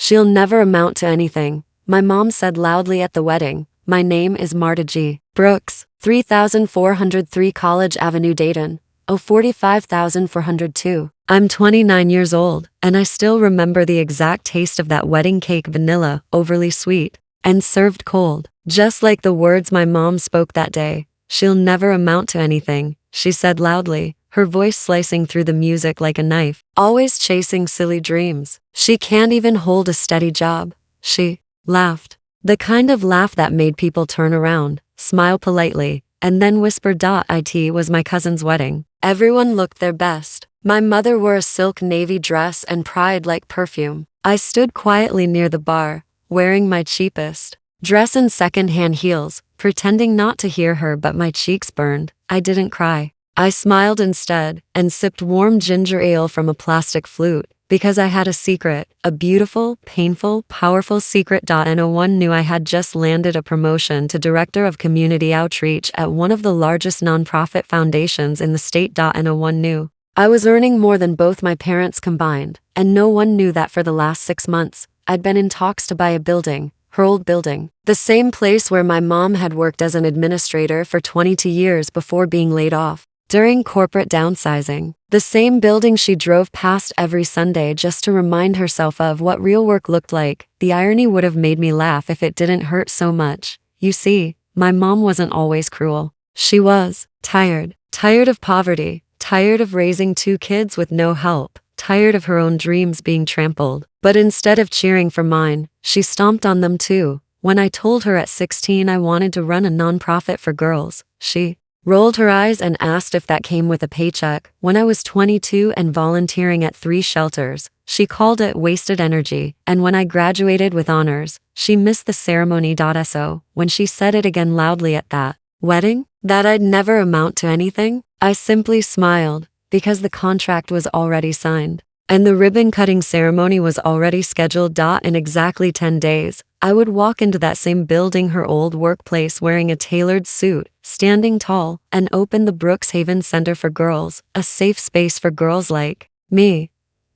She'll never amount to anything, my mom said loudly at the wedding. My name is Marta G. Brooks, 3403 College Avenue, Dayton. 45402. I'm 29 years old, and I still remember the exact taste of that wedding cake, vanilla, overly sweet, and served cold. Just like the words my mom spoke that day. She'll never amount to anything, she said loudly, her voice slicing through the music like a knife. Always chasing silly dreams. She can't even hold a steady job. She laughed. The kind of laugh that made people turn around, smile politely, and then whisper. It was my cousin's wedding. Everyone looked their best. My mother wore a silk navy dress and pride like perfume. I stood quietly near the bar, wearing my cheapest dress and second-hand heels, pretending not to hear her, but my cheeks burned. I didn't cry. I smiled instead, and sipped warm ginger ale from a plastic flute, because I had a secret, a beautiful, painful, powerful secret. No one knew I had just landed a promotion to Director of Community Outreach at one of the largest nonprofit foundations in the state. No one knew. I was earning more than both my parents combined, and no one knew that for the last 6 months, I'd been in talks to buy a building, her old building, the same place where my mom had worked as an administrator for 22 years before being laid off during corporate downsizing. The same building she drove past every Sunday just to remind herself of what real work looked like. The irony would have made me laugh if it didn't hurt so much. You see, my mom wasn't always cruel. She was tired of poverty, tired of raising 2 kids with no help, tired of her own dreams being trampled. But instead of cheering for mine, she stomped on them too. When I told her at 16 I wanted to run a nonprofit for girls, she rolled her eyes and asked if that came with a paycheck. When I was 22 and volunteering at 3 shelters, she called it wasted energy. And when I graduated with honors, she missed the ceremony. So, when she said it again loudly at that wedding, that I'd never amount to anything, I simply smiled, because the contract was already signed, and the ribbon-cutting ceremony was already scheduled. In exactly 10 days, I would walk into that same building, her old workplace, wearing a tailored suit, standing tall, and open the Brookshaven Center for Girls, a safe space for girls like me.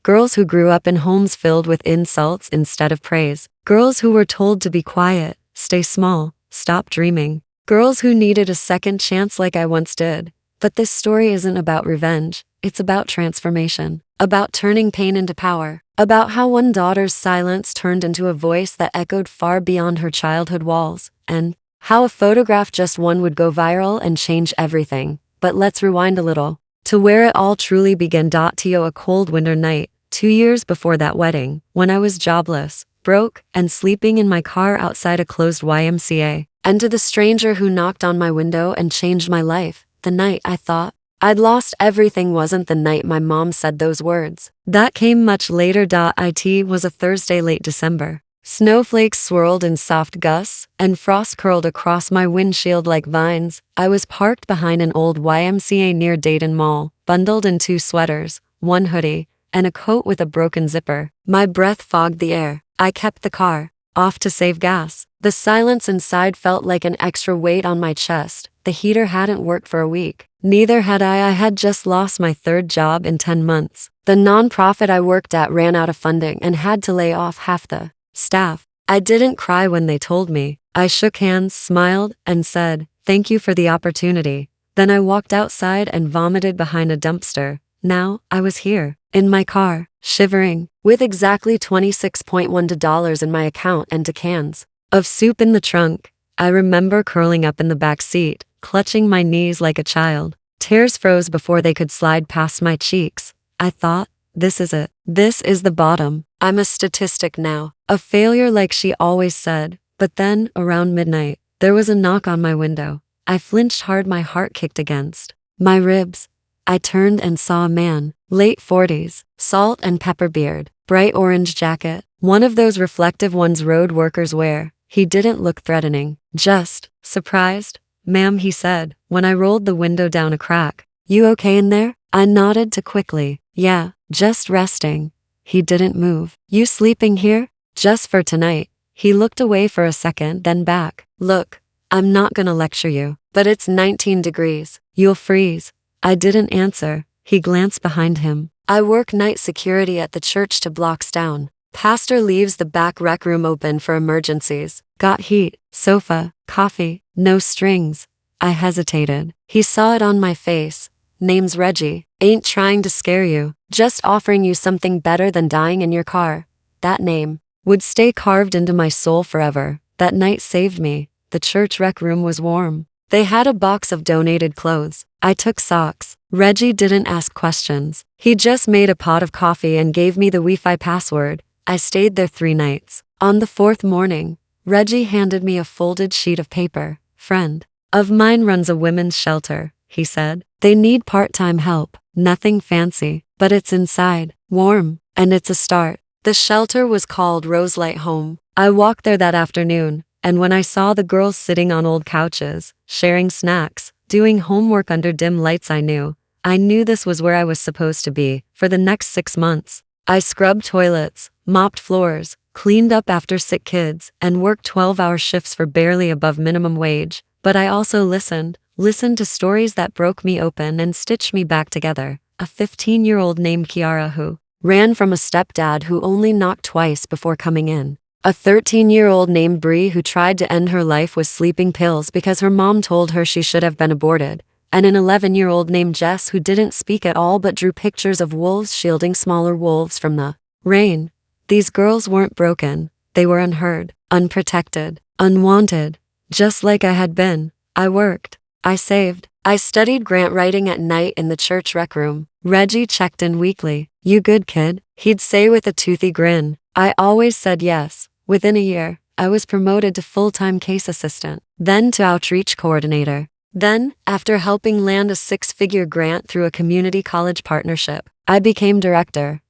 Girls who grew up in homes filled with insults instead of praise. Girls who were told to be quiet, stay small, stop dreaming. Girls who needed a second chance like I once did. But this story isn't about revenge, it's about transformation, about turning pain into power, about how one daughter's silence turned into a voice that echoed far beyond her childhood walls, and how a photograph, just one, would go viral and change everything. But let's rewind a little, to where it all truly began. A cold winter night, 2 years before that wedding, when I was jobless, broke, and sleeping in my car outside a closed YMCA, and to the stranger who knocked on my window and changed my life. The night I thought I'd lost everything wasn't the night my mom said those words. That came much later. It was a Thursday, late December. Snowflakes swirled in soft gusts, and frost curled across my windshield like vines. I was parked behind an old YMCA near Dayton Mall, bundled in 2 sweaters, 1 hoodie, and a coat with a broken zipper. My breath fogged the air. I kept the car off to save gas. The silence inside felt like an extra weight on my chest. The heater hadn't worked for a week. Neither had I. I had just lost my 3rd job in 10 months. The nonprofit I worked at ran out of funding and had to lay off half the staff. I didn't cry when they told me. I shook hands, smiled, and said, "Thank you for the opportunity." Then I walked outside and vomited behind a dumpster. Now, I was here, in my car, shivering, with exactly $26.1 in my account and 2 cans of soup in the trunk. I remember curling up in the back seat, clutching my knees like a child. Tears froze before they could slide past my cheeks. I thought, this is it. This is the bottom. I'm a statistic now. A failure like she always said. But then, around midnight, there was a knock on my window. I flinched hard, my heart kicked against my ribs. I turned and saw a man, late 40s, salt and pepper beard, bright orange jacket, one of those reflective ones road workers wear. He didn't look threatening, just surprised. "Ma'am," he said, when I rolled the window down a crack. "You okay in there?" I nodded too quickly. "Yeah, just resting." He didn't move. "You sleeping here?" "Just for tonight." He looked away for a second, then back. "Look, I'm not gonna lecture you, but it's 19 degrees. You'll freeze." I didn't answer. He glanced behind him. "I work night security at the church 2 blocks down. Pastor leaves the back rec room open for emergencies. Got heat, sofa, coffee, no strings. I hesitated. He saw it on my face. Name's Reggie. Ain't trying to scare you, just offering you something better than dying in your car. That name would stay carved into my soul forever. That night saved me. The church rec room was warm. They had a box of donated clothes. I took socks. Reggie didn't ask questions. He just made a pot of coffee and gave me the Wi-Fi password. I stayed there 3 nights. On the 4th morning, Reggie handed me a folded sheet of paper. Friend of mine runs a women's shelter, he said. They need part-time help. Nothing fancy, but it's inside, warm, and it's a start. The shelter was called Roselight Home. I walked there that afternoon, and when I saw the girls sitting on old couches, sharing snacks, doing homework under dim lights, I knew this was where I was supposed to be for the next 6 months. I scrubbed toilets, mopped floors, cleaned up after sick kids, and worked 12-hour shifts for barely above minimum wage. But I also listened to stories that broke me open and stitched me back together. A 15-year-old named Kiara who ran from a stepdad who only knocked twice before coming in. A 13-year-old named Bree who tried to end her life with sleeping pills because her mom told her she should have been aborted. And an 11-year-old named Jess who didn't speak at all but drew pictures of wolves shielding smaller wolves from the rain. These girls weren't broken. They were unheard, unprotected, unwanted. Just like I had been. I worked. I saved. I studied grant writing at night in the church rec room. Reggie checked in weekly. You good, kid? He'd say with a toothy grin. I always said yes. Within a year, I was promoted to full-time case assistant, then to outreach coordinator. Then, after helping land a 6-figure grant through a community college partnership, I became director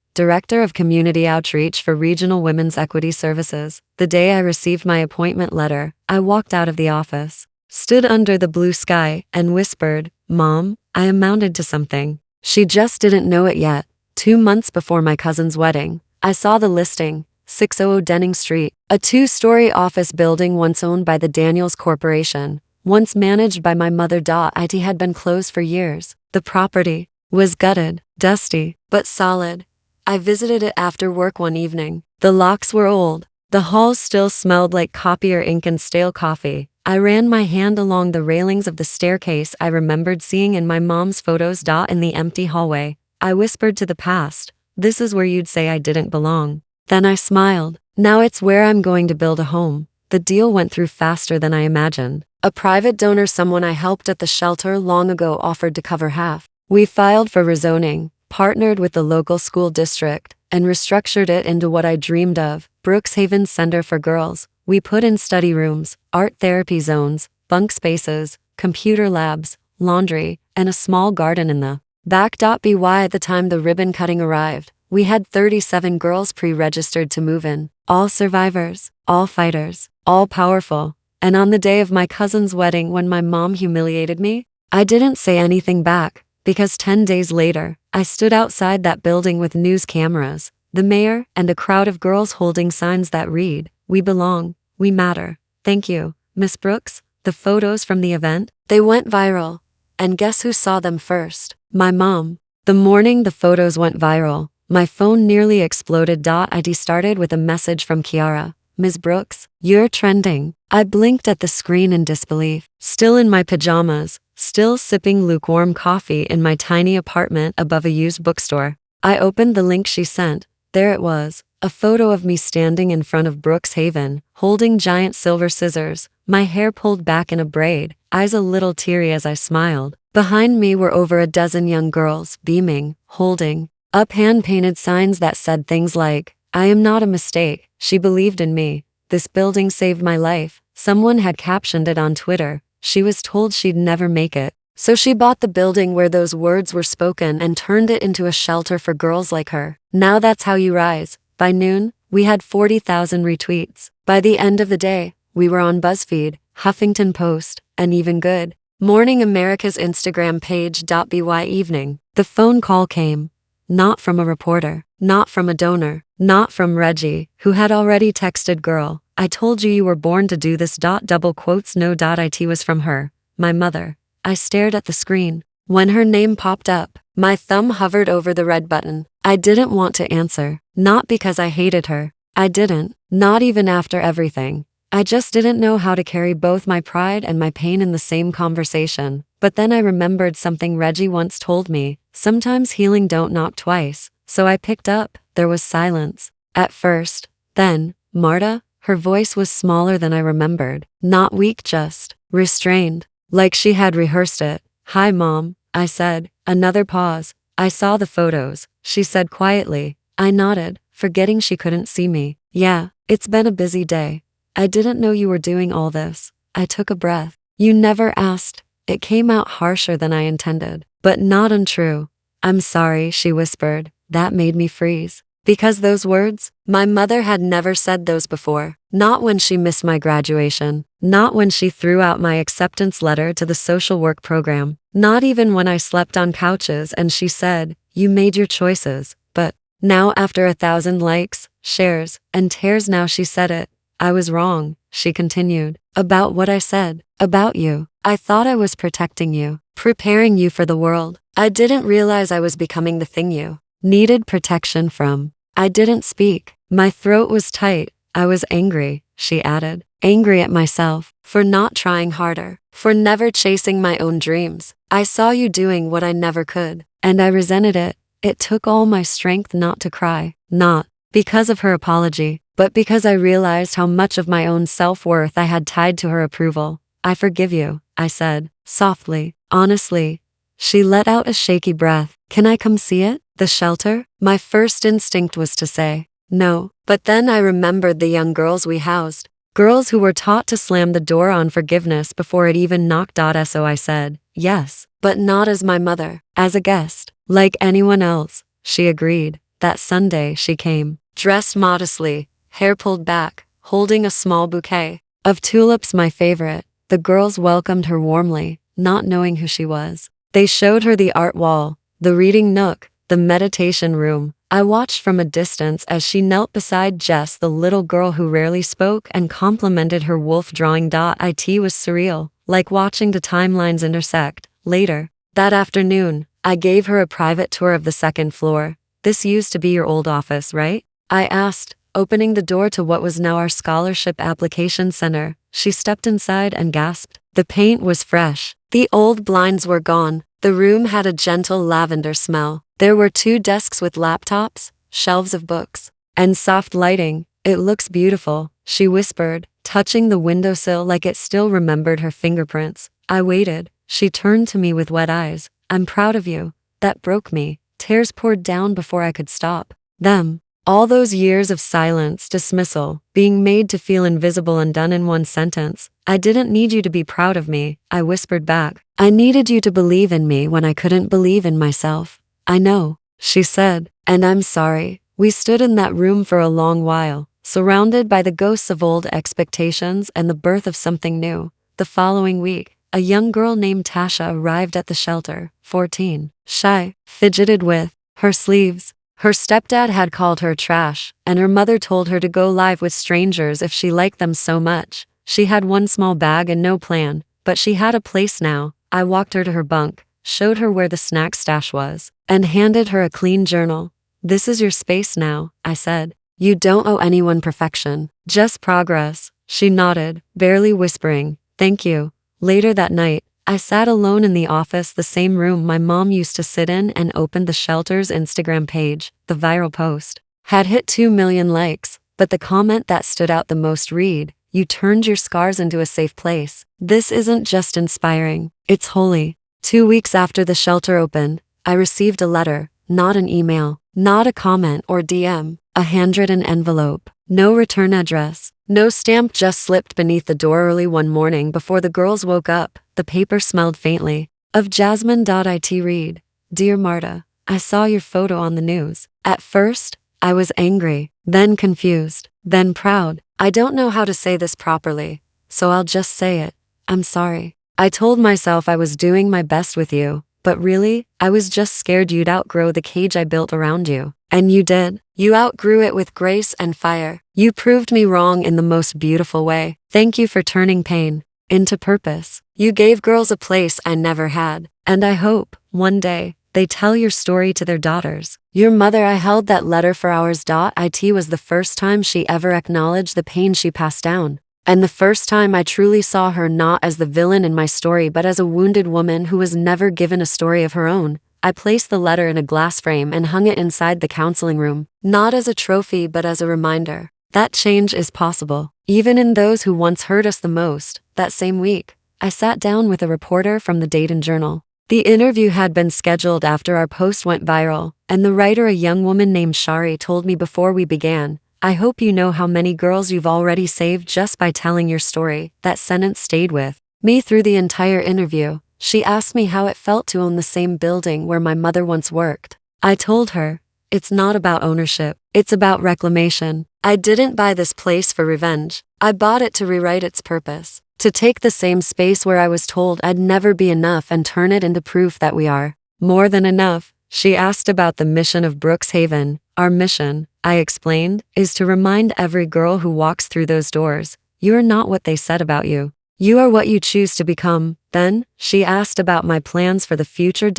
of community outreach for Regional Women's Equity Services. The day I received my appointment letter, I walked out of the office, stood under the blue sky, and whispered, Mom, I amounted to something. She just didn't know it yet. 2 months before my cousin's wedding, I saw the listing, 600 Denning Street, a 2-story office building once owned by the Daniels Corporation. Once managed by my mother. It had been closed for years. The property was gutted, dusty, but solid. I visited it after work one evening. The locks were old. The halls still smelled like copier ink and stale coffee. I ran my hand along the railings of the staircase I remembered seeing in my mom's photos. In the empty hallway, I whispered to the past, this is where you'd say I didn't belong. Then I smiled. Now it's where I'm going to build a home. The deal went through faster than I imagined. A private donor, someone I helped at the shelter long ago, offered to cover half. We filed for rezoning, partnered with the local school district, and restructured it into what I dreamed of, Brookshaven Center for Girls. We put in study rooms, art therapy zones, bunk spaces, computer labs, laundry, and a small garden in the back. By the time the ribbon cutting arrived, we had 37 girls pre-registered to move in, all survivors, all fighters, all powerful. And on the day of my cousin's wedding, when my mom humiliated me, I didn't say anything back, because 10 days later, I stood outside that building with news cameras, the mayor, and a crowd of girls holding signs that read, We belong, we matter. Thank you, Miss Brooks. The photos from the event, they went viral. And guess who saw them first? My mom. The morning the photos went viral, my phone nearly exploded. It started with a message from Kiara. Ms. Brooks, you're trending. I blinked at the screen in disbelief. Still in my pajamas, still sipping lukewarm coffee in my tiny apartment above a used bookstore, I opened the link she sent. There it was, a photo of me standing in front of Brookshaven, holding giant silver scissors, my hair pulled back in a braid, eyes a little teary as I smiled. Behind me were over a dozen young girls, beaming, holding up hand-painted signs that said things like, I am not a mistake. She believed in me. This building saved my life. Someone had captioned it on Twitter. She was told she'd never make it. So she bought the building where those words were spoken and turned it into a shelter for girls like her. Now that's how you rise. By noon, we had 40,000 retweets. By the end of the day, we were on BuzzFeed, Huffington Post, and even Good Morning America's Instagram page. By evening, the phone call came. Not from a reporter, not from a donor, not from Reggie, who had already texted, Girl, I told you were born to do this. No. It was from her, my mother. I stared at the screen. When her name popped up, my thumb hovered over the red button. I didn't want to answer, not because I hated her, I didn't, not even after everything. I just didn't know how to carry both my pride and my pain in the same conversation. But then I remembered something Reggie once told me: sometimes healing don't knock twice. So I picked up. There was silence. At first. Then, Marta, her voice was smaller than I remembered. Not weak, just restrained. Like she had rehearsed it. "Hi, Mom," I said. Another pause. "I saw the photos," she said quietly. I nodded, forgetting she couldn't see me. "Yeah, it's been a busy day. I didn't know you were doing all this." I took a breath. "You never asked." It came out harsher than I intended, but not untrue. "I'm sorry," she whispered. That made me freeze. Because those words, my mother had never said those before. Not when she missed my graduation. Not when she threw out my acceptance letter to the social work program. Not even when I slept on couches and she said, "You made your choices." But now, after 1,000 likes, shares, and tears, now she said it. "I was wrong," she continued. "About what I said. About you. I thought I was protecting you. Preparing you for the world. I didn't realize I was becoming the thing you needed protection from." I didn't speak. My throat was tight. "I was angry," she added. Angry at myself. For not trying harder. For never chasing my own dreams. "I saw you doing what I never could. And I resented it. It took all my strength not to cry. Not because of her apology, but because I realized how much of my own self-worth I had tied to her approval. "I forgive you," I said, softly, honestly. She let out a shaky breath. "Can I come see it? The shelter?" My first instinct was to say no, but then I remembered the young girls we housed. Girls who were taught to slam the door on forgiveness before it even knocked. So I said, "Yes, but not as my mother, as a guest, like anyone else." She agreed. That Sunday she came, dressed modestly, hair pulled back, holding a small bouquet of tulips, my favorite. The girls welcomed her warmly, not knowing who she was. They showed her the art wall, the reading nook, the meditation room. I watched from a distance as she knelt beside Jess, the little girl who rarely spoke, and complimented her wolf drawing. It was surreal, like watching the timelines intersect. Later, that afternoon, I gave her a private tour of the second floor. "This used to be your old office, right?" I asked, opening the door to what was now our scholarship application center. She stepped inside and gasped. The paint was fresh. The old blinds were gone. The room had a gentle lavender smell. There were 2 desks with laptops, shelves of books, and soft lighting. "It looks beautiful," she whispered, touching the windowsill like it still remembered her fingerprints. I waited. She turned to me with wet eyes. "I'm proud of you." That broke me. Tears poured down before I could stop them. All those years of silence, dismissal, being made to feel invisible, undone in one sentence. "I didn't need you to be proud of me," I whispered back. "I needed you to believe in me when I couldn't believe in myself." "I know," she said, "and I'm sorry." We stood in that room for a long while, surrounded by the ghosts of old expectations and the birth of something new. The following week, a young girl named Tasha arrived at the shelter, 14, shy, fidgeted with her sleeves. Her stepdad had called her trash, and her mother told her to go live with strangers if she liked them so much. She had one small bag and no plan, but she had a place now. I walked her to her bunk, showed her where the snack stash was, and handed her a clean journal. "This is your space now," I said. "You don't owe anyone perfection, just progress." She nodded, barely whispering, "Thank you." Later that night, I sat alone in the office, the same room my mom used to sit in, and opened the shelter's Instagram page. The viral post had hit 2 million likes, but the comment that stood out the most read, "You turned your scars into a safe place." This isn't just inspiring, it's holy. 2 weeks after the shelter opened, I received a letter, not an email, not a comment or DM, a handwritten envelope. No return address, no stamp, just slipped beneath the door early one morning before the girls woke up. The paper smelled faintly of jasmine. It read, "Dear Marta, I saw your photo on the news." At first, I was angry, then confused, then proud. I don't know how to say this properly, so I'll just say it. "I'm sorry. I told myself I was doing my best with you, but really, I was just scared you'd outgrow the cage I built around you. And you did. You outgrew it with grace and fire. You proved me wrong in the most beautiful way. Thank you for turning pain into purpose. You gave girls a place I never had. And I hope, one day, They tell your story to their daughters. Your mother, I held that letter for hours. It was the first time she ever acknowledged the pain she passed down. And the first time I truly saw her not as the villain in my story but as a wounded woman who was never given a story of her own. I placed the letter in a glass frame and hung it inside the counseling room, not as a trophy but as a reminder that change is possible, even in those who once hurt us the most. That same week, I sat down with a reporter from the Dayton Journal. The interview had been scheduled after our post went viral, and the writer, a young woman named Shari, told me before we began, "I hope you know how many girls you've already saved just by telling your story." That sentence stayed with me through the entire interview. She asked me how it felt to own the same building where my mother once worked. I told her, "It's not about ownership, it's about reclamation. I didn't buy this place for revenge. I bought it to rewrite its purpose. To take the same space where I was told I'd never be enough and turn it into proof that we are more than enough." She asked about the mission of Brookshaven. Our mission, I explained, is to remind every girl who walks through those doors, you are not what they said about you. You are what you choose to become. Then, she asked about my plans for the future.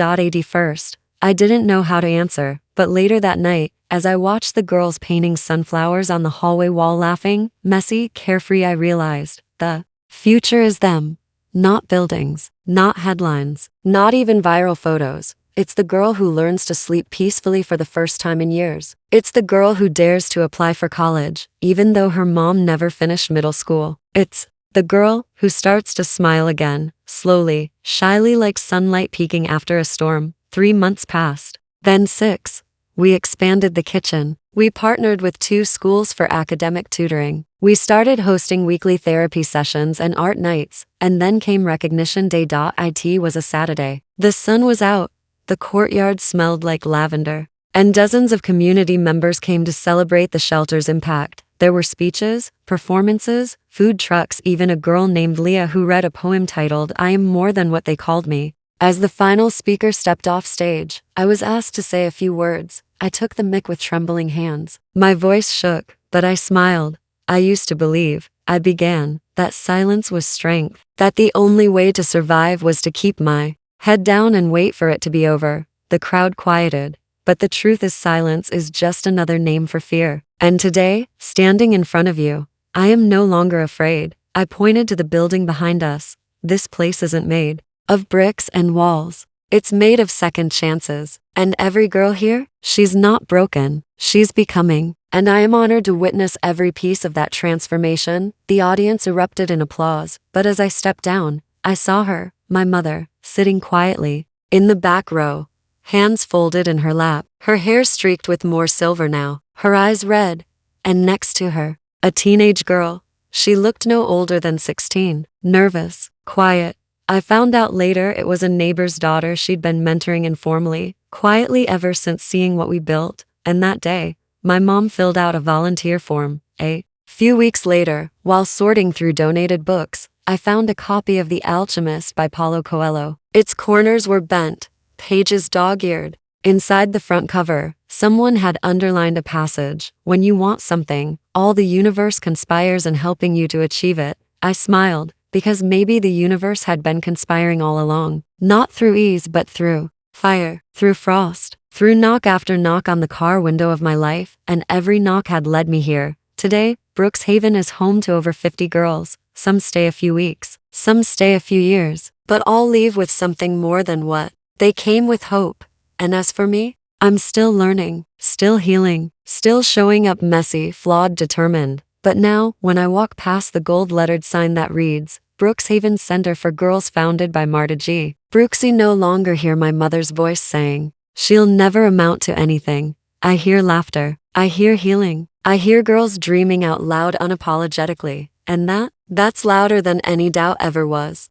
First, I didn't know how to answer, but later that night, as I watched the girls painting sunflowers on the hallway wall, laughing, messy, carefree, I realized the future is them. Not buildings, not headlines, not even viral photos. It's the girl who learns to sleep peacefully for the first time in years. It's the girl who dares to apply for college, even though her mom never finished middle school. It's the girl who starts to smile again, slowly, shyly, like sunlight peeking after a storm. 3 months passed. Then 6. We expanded the kitchen. We partnered with 2 schools for academic tutoring. We started hosting weekly therapy sessions and art nights, and then came recognition day. It was a Saturday. The sun was out. The courtyard smelled like lavender, and dozens of community members came to celebrate the shelter's impact. There were speeches, performances, food trucks, even a girl named Lyra who read a poem titled, "I Am More Than What They Called Me." As the final speaker stepped off stage, I was asked to say a few words. I took the mic with trembling hands. My voice shook, but I smiled. I used to believe, I began, that silence was strength, that the only way to survive was to keep my head down and wait for it to be over. The crowd quieted, but the truth is silence is just another name for fear. And today, standing in front of you, I am no longer afraid. I pointed to the building behind us. This place isn't made of bricks and walls. It's made of second chances. And every girl here, she's not broken, she's becoming. And I am honored to witness every piece of that transformation. The audience erupted in applause, but as I stepped down, I saw her, my mother, sitting quietly in the back row, hands folded in her lap, her hair streaked with more silver now, her eyes red, and next to her, a teenage girl. She looked no older than 16, nervous, quiet. I found out later it was a neighbor's daughter she'd been mentoring informally, quietly ever since seeing what we built, and that day, my mom filled out a volunteer form. A few weeks later, while sorting through donated books, I found a copy of The Alchemist by Paulo Coelho. Its corners were bent, pages dog-eared. Inside the front cover, someone had underlined a passage, "When you want something, all the universe conspires in helping you to achieve it." I smiled, because maybe the universe had been conspiring all along, not through ease but through fire, through frost, through knock after knock on the car window of my life, and every knock had led me here. Today, Brookshaven is home to over 50 girls. Some stay a few weeks, some stay a few years, but all leave with something more than what they came with: hope. And as for me, I'm still learning, still healing, still showing up messy, flawed, determined. But now, when I walk past the gold-lettered sign that reads, Brookshaven Center for Girls, founded by Marta G. Brooksy, no longer hear my mother's voice saying, "She'll never amount to anything." I hear laughter. I hear healing. I hear girls dreaming out loud unapologetically. And that's louder than any doubt ever was.